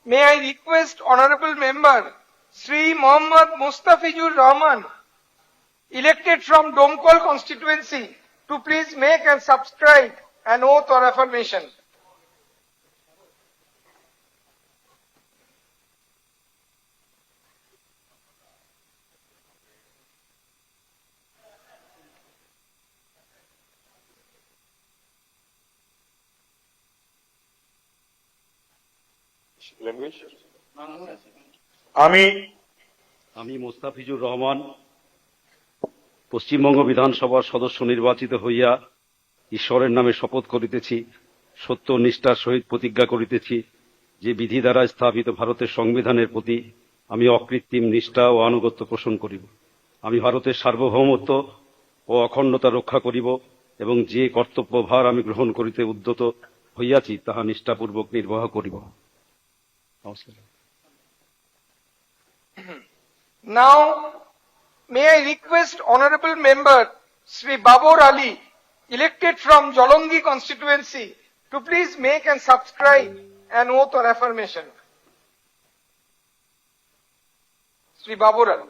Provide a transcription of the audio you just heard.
may I request Honorable Member Sri Mohammad Mustafizur Rahman, elected from Domkol constituency, to please make and subscribe an oath or affirmation. আমি মোস্তাফিজুর রহমান পশ্চিমবঙ্গ বিধানসভার সদস্য নির্বাচিত হইয়া ঈশ্বরের নামে শপথ করিতেছি, সত্য নিষ্ঠার সহিত প্রতিজ্ঞা করিতেছি যে বিধি দ্বারা স্থাপিত ভারতের সংবিধানের প্রতি আমি অকৃত্রিম নিষ্ঠা ও আনুগত্য পোষণ করিব। আমি ভারতের সার্বভৌমত্ব ও অখণ্ডতা রক্ষা করিব এবং যে কর্তব্যভার আমি গ্রহণ করিতে উদ্যত হইয়াছি তাহা নিষ্ঠাপূর্বক নির্বাহ করিব। Now, may I request Honorable Member Sri Babur Ali, elected from Jolongi constituency, to please make and subscribe an oath or affirmation. Sri Babur Ali.